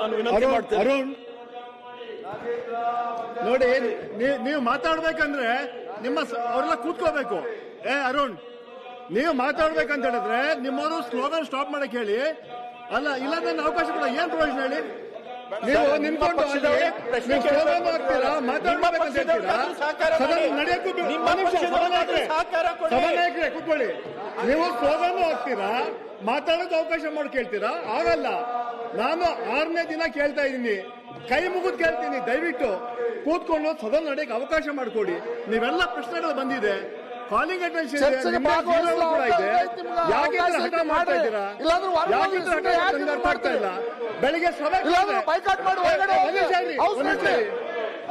ನಾನು ವಿನಂತಿ ಮಾಡ್ತೇನೆ. ಅರುಣ್ ನೋಡಿ, ನೀವು ಮಾತಾಡ್ಬೇಕಂದ್ರೆ ಅವರೆಲ್ಲ ಕೂತ್ಕೋಬೇಕು. ಅರುಣ್, ನೀವು ಮಾತಾಡ್ಬೇಕಂತ ಹೇಳಿದ್ರೆ ನಿಮ್ಮವರು ಸ್ಲೋಗನ್ ಸ್ಟಾಪ್ ಮಾಡಕ್ ಹೇಳಿ. ಅಲ್ಲ, ಇಲ್ಲ ನನ್ನ ಅವಕಾಶ ಕೊಡ, ಏನ್ ಪ್ರಯೋಜನ ಹೇಳಿ? ನೀವು ನಿಂತ್ಕೊಂಡು ಸ್ಲೋಗನ್ ಹಾಕ್ತೀರಾ, ಮಾತಾಡ್ಬೇಕಂತ ಹೇಳ್ತೀರಾ? ಸಭಾನಾಯಕರೇ ಕೂತ್ಕೊಳ್ಳಿ. ನೀವು ಸ್ಲೋಗನ್ ಹಾಕ್ತೀರಾ, ಮಾತಾಡೋಕೆ ಅವಕಾಶ ಮಾಡಿ ಕೇಳ್ತೀರಾ? ಆಗಲ್ಲ. ನಾನು 6ನೇ ದಿನ ಕೇಳ್ತಾ ಇದ್ದೀನಿ, ಕೈ ಮುಗಿದು ಕೇಳ್ತೀನಿ, ದಯವಿಟ್ಟು ಕೂತ್ಕೊಂಡು ಸದನ ನಡೆಯಕ್ಕೆ ಅವಕಾಶ ಮಾಡಿಕೊಡಿ. ನೀವೆಲ್ಲ ಪ್ರಶ್ನೆಗಳು ಬಂದಿದೆ, ಕಾಲಿಂಗ್ ಅಟೆನ್ಷನ್ ಕೂಡ ಇದೆ. ಯಾಕೆ ಹಠ ಮಾಡ್ತಾ ಇದ್ದೀರಾ? ಯಾಕೆ ಹಠ ಆಗ್ತಾ ಇಲ್ಲ? ಬೆಳಿಗ್ಗೆ ಸಭೆ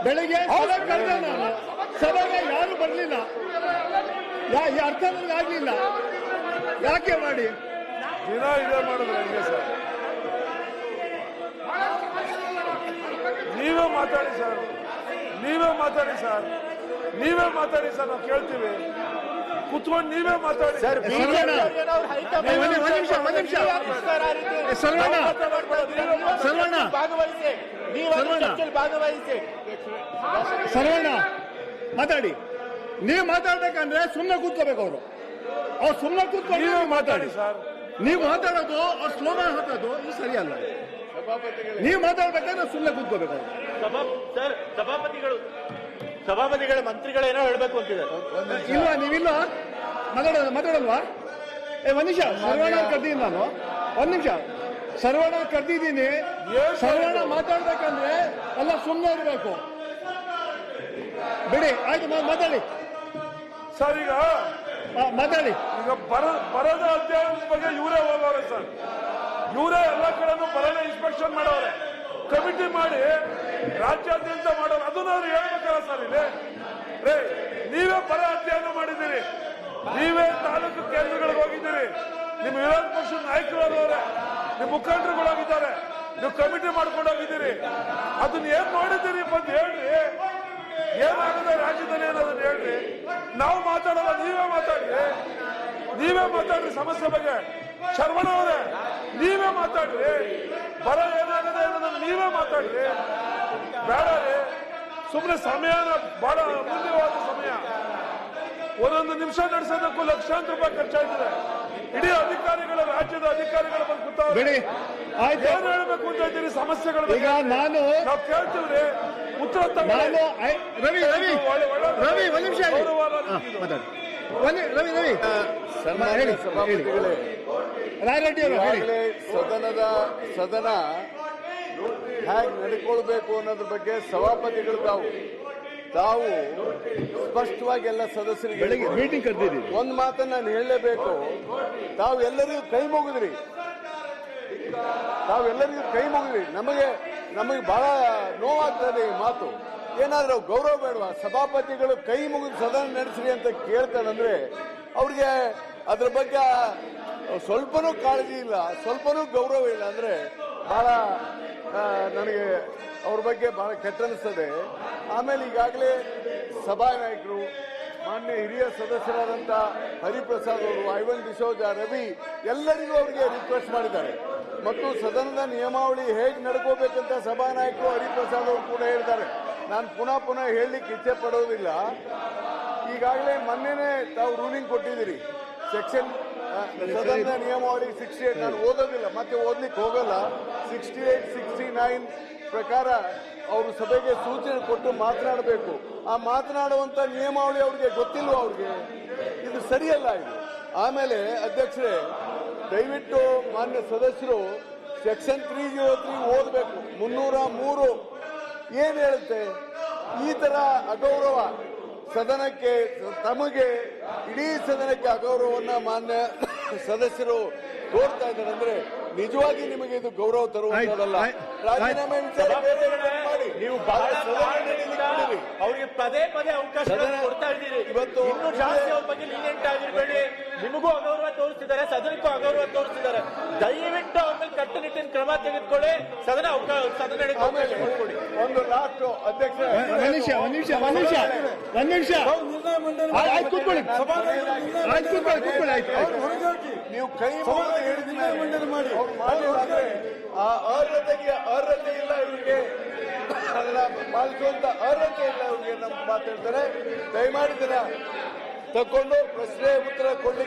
ಬೆಳಿಗ್ಗೆ ಸಭೆ ಕರೆದ ನಾನು, ಸಭೆಗೆ ಯಾರು ಬರಲಿಲ್ಲ. ಅರ್ಥ ನನಗೆ ಆಗ್ಲಿಲ್ಲ. ಯಾಕೆ ಮಾಡಿ ದಿನ ಇದೇ ಮಾಡಿದ್ರೆ ಹೆಂಗೆ ಸರ್? ನೀವೇ ಮಾತಾಡಿ ಸರ್, ನೀವೇ ಮಾತಾಡಿ ಸರ್, ನೀವೇ ಮಾತಾಡಿ ಸರ್, ನಾವು ಕೇಳ್ತೀವಿ. ಕುತ್ಕೊಂಡು ನೀವೇ ಮಾತಾಡಿ ಸರ್. ಸರ್ವಣ್ಣ ಮಾತಾಡಿ. ನೀವು ಮಾತಾಡ್ಬೇಕಂದ್ರೆ ಸುಮ್ಮನೆ ಕೂತ್ಕೋಬೇಕು. ಅವ್ರು ಸುಮ್ಮನೆ ಕೂತ್ಕೊಂಡು ನೀವೇ ಮಾತಾಡಿ ಸರ್. ನೀವು ಮಾತಾಡೋದು ಅವ್ರು ಸ್ಲೋಗನ್ ಹಾಕೋದು ಇದು ಸರಿಯಲ್ಲ. ನೀವು ಮಾತಾಡ್ಬೇಕಂದ್ರೆ ಸುಮ್ಮನೆ ಕೂತ್ಕೋಬೇಕು. ಸಭಾಪತಿಗಳ ಮಂತ್ರಿಗಳೇನೋ ಹೇಳ್ಬೇಕು ಅಂತಿದ್ದಾರೆ. ಇಲ್ವಾ? ನೀವಿಲ್ವಾ? ಮಾತಾಡಲ್ವಾ? ಒಂದ್ ನಿಮಿಷ, ಸರ್ವಣ್ಣ ಕರ್ದಿದ್ದೀನಿ ನಾನು. ಒಂದ್ ನಿಮಿಷ, ಸರ್ವಣ್ಣ ಕರ್ದಿದ್ದೀನಿ. ಸರ್ವಣ್ಣ ಮಾತಾಡ್ಬೇಕಂದ್ರೆ ಎಲ್ಲ ಸುಮ್ಮನೆ ಇರಬೇಕು. ಬಿಡಿ, ಆಯ್ತು, ಮಾತಾಡಿ ಸರ್. ಈಗ ಮಾತಾಡಿ. ಈಗ ಬರದ ಅಧ್ಯಯನದ ಬಗ್ಗೆ ಇವರೇ ಹೋಗವ್ರೆ ಸರ್. ಇವರೇ ಎಲ್ಲ ಕಡೆನೂ ಬರದ ಇನ್ಸ್ಪೆಕ್ಷನ್ ಮಾಡವ್ರೆ, ಕಮಿಟಿ ಮಾಡಿ ರಾಜ್ಯಾದ್ಯಂತ ಮಾಡೋರು. ಅದನ್ನ ಅವ್ರು ಹೇಳ್ಬೇಕಲ್ಲ ಸರ್. ಇಲ್ಲಿ ನೀವೇ ಬರ ಅಧ್ಯಯನ ಮಾಡಿದ್ದೀರಿ, ನೀವೇ ತಾಲೂಕು ಕೇಂದ್ರಗಳಿಗೆ ಹೋಗಿದ್ದೀರಿ, ನಿಮ್ಮ ವಿರೋಧ ಪಕ್ಷದ ನಾಯಕರವ್ರೆ, ನಿಮ್ಮ ಮುಖಂಡರುಗಳಾಗಿದ್ದಾರೆ, ನೀವು ಕಮಿಟಿ ಮಾಡ್ಕೊಂಡು ಹೋಗಿದ್ದೀರಿ. ಅದನ್ನ ಏನ್ ಮಾಡಿದ್ದೀರಿ ಬಂದು ಹೇಳ್ರಿ. ಏನಾಗಿದೆ ರಾಜ್ಯದಲ್ಲಿ ಏನದನ್ನ ಹೇಳ್ರಿ. ನಾವು ಮಾತಾಡಲ್ಲ, ನೀವೇ ಮಾತಾಡ್ರಿ. ನೀವೇ ಮಾತಾಡ್ರಿ ಸಮಸ್ಯೆ ಬಗ್ಗೆ. ಶರವಣ ಅವರೇ, ನೀವೇ ಮಾತಾಡ್ರಿ. ಬರ ಏನಾಗಿದೆ ಅನ್ನೋದನ್ನ ನೀವೇ ಮಾತಾಡ್ರಿ. ಬೇಡ ರೀ, ಸುಮ್ಮನೆ ಸಮಯನ ಬಹಳ ಅಮೂಲ್ಯವಾದ ಸಮಯ. ಒಂದೊಂದು ನಿಮಿಷ ನಡೆಸೋದಕ್ಕೂ ಲಕ್ಷಾಂತರ ರೂಪಾಯಿ ಖರ್ಚಾಗ್ತದೆ. ಇಡೀ ಅಧಿಕಾರಿಗಳ, ರಾಜ್ಯದ ಅಧಿಕಾರಿಗಳ ಬಂದು ಕೂತಾವ್ರೆ. ಏನ್ ಹೇಳ್ಬೇಕು ಅಂತ ಇದ್ದೀರಿ ಸಮಸ್ಯೆಗಳ ಬಗ್ಗೆ? ನಾವು ಕೇಳ್ತೀವ್ರಿ, ಉತ್ತರ ರವಿ ಒಂದ್ ನಿಮಿಷ ಸದನ ಹೇಗೆ ನಡ್ಕೊಳ್ಬೇಕು ಅನ್ನೋದ್ರ ಬಗ್ಗೆ ಸಭಾಪತಿಗಳು ತಾವು ಸ್ಪಷ್ಟವಾಗಿ ಎಲ್ಲ ಸದಸ್ಯರಿಗೆ ಮೀಟಿಂಗ್ ಕರೆದಿದ್ದೀವಿ. ಒಂದು ಮಾತನ್ನ ನಾನು ಹೇಳಲೇಬೇಕು. ತಾವೆಲ್ಲರಿಗೂ ಕೈ ಮುಗಿದ್ರಿ, ನಮಗೆ ಬಹಳ ನೋವಾಗ್ತದೆ ಈ ಮಾತು. ಏನಾದ್ರೂ ಗೌರವ ಬೇಡವಾ? ಸಭಾಪತಿಗಳು ಕೈ ಮುಗಿದು ಸದನ ನಡೆಸ್ರಿ ಅಂತ ಕೇಳ್ತಾರಂದ್ರೆ ಅವ್ರಿಗೆ ಅದ್ರ ಬಗ್ಗೆ ಸ್ವಲ್ಪನೂ ಕಾಳಜಿ ಇಲ್ಲ, ಸ್ವಲ್ಪನೂ ಗೌರವ ಇಲ್ಲ ಅಂದ್ರೆ ಬಹಳ ನನಗೆ ಅವ್ರ ಬಗ್ಗೆ ಬಹಳ ಕೆಟ್ಟ ಅನಿಸ್ತದೆ. ಆಮೇಲೆ ಈಗಾಗಲೇ ಸಭಾನಾಯಕರು, ಮಾನ್ಯ ಹಿರಿಯ ಸದಸ್ಯರಾದಂಥ ಹರಿಪ್ರಸಾದ್ ಅವರು, ಐವನ್ ಡಿಸೋಜ, ರವಿ ಎಲ್ಲರಿಗೂ ಅವರಿಗೆ ರಿಕ್ವೆಸ್ಟ್ ಮಾಡಿದ್ದಾರೆ. ಮತ್ತು ಸದನದ ನಿಯಮಾವಳಿ ಹೇಗೆ ನಡ್ಕೋಬೇಕಂತ ಸಭಾನಾಯಕರು ಹರಿಪ್ರಸಾದ್ ಅವರು ಕೂಡ ಹೇಳಿದ್ದಾರೆ. ನಾನು ಪುನಃ ಹೇಳಲಿಕ್ಕೆ ಇಚ್ಛೆ ಪಡೋದಿಲ್ಲ. ಈಗಾಗಲೇ ಮೊನ್ನೆನೇ ತಾವು ರೂಲಿಂಗ್ ಕೊಟ್ಟಿದ್ದೀರಿ. ಸೆಕ್ಷನ್ ಸದನದ ನಿಯಮಾವಳಿ 68 ನಾನು ಓದೋದಿಲ್ಲ, ಮತ್ತೆ ಓದ್ಲಿಕ್ಕೆ ಹೋಗಲ್ಲ. 68, 69 ಪ್ರಕಾರ ಅವರು ಸಭೆಗೆ ಸೂಚನೆ ಕೊಟ್ಟು ಮಾತನಾಡಬೇಕು. ಆ ಮಾತನಾಡುವಂತ ನಿಯಮಾವಳಿ ಅವ್ರಿಗೆ ಗೊತ್ತಿಲ್ವ? ಅವ್ರಿಗೆ ಇದು ಸರಿಯಲ್ಲ ಇದು. ಆಮೇಲೆ ಅಧ್ಯಕ್ಷರೇ, ದಯವಿಟ್ಟು ಮಾನ್ಯ ಸದಸ್ಯರು ಸೆಕ್ಷನ್ 303 ಓದಬೇಕು. 303 ಏನ್ ಹೇಳುತ್ತೆ? ಈ ತರ ಅಗೌರವ ಸದನಕ್ಕೆ, ತಮಗೆ ಇಡೀ ಸದನಕ್ಕೆ ಅಗೌರವವನ್ನ ಮಾನ್ಯ ಸದಸ್ಯರು ತೋರ್ತಾ ಇದ್ದಾರೆ ಅಂದ್ರೆ ನಿಜವಾಗಿ ನಿಮಗೆ ಇದು ಗೌರವ ತರುವಂತದಲ್ಲ. ರಾಜೀನಾಮೆ ಮಾಡಿ ನೀವು ಅವರಿಗೆ ಪದೇ ಅವಕಾಶ ಕೊಡ್ತಾ ಇದ್ದೀರಿ. ಇವತ್ತು ಇನ್ನೂ ಜಾಸ್ತಿ ಅವ್ರ ಬಗ್ಗೆ ಲೀನಿಯಂಟ್ ಆಗಿರಬೇಡಿ. ನಿಮಗೂ ಅಗೌರವ ತೋರಿಸ್ತಿದ್ದಾರೆ, ಸದನಕ್ಕೂ ಅಗೌರವ ತೋರಿಸ್ತಿದ್ದಾರೆ. ದಯವಿಟ್ಟು ಅವ್ರ ಮೇಲೆ ಕಟ್ಟುನಿಟ್ಟಿನ ಕ್ರಮ ತೆಗೆದುಕೊಳ್ಳಿ. ಸದನ ಮಾಡಿಕೊಡಿ. ಒಂದು ಲಾಸ್ಟ್ ಅಧ್ಯಕ್ಷ ನೀವು ಕೈ ಮಾಡಿ ಆ ಅರ್ಹತೆಗೆ ಅರ್ಹತೆ ಇಲ್ಲ ಇವರಿಗೆ, ಅದನ್ನ ಪಾಲಿಸುವಂತ ಅರ್ಹತೆ ಇಲ್ಲ ಇವರಿಗೆ ನಮ್ಮ ಮಾತಾಡ್ತಾರೆ. ದಯಮಾಡಿ ಇದನ್ನ ತಕೊಂಡು ಪ್ರಶ್ನೆ ಉತ್ತರ ಕೊಡ್ಲಿಕ್ಕೆ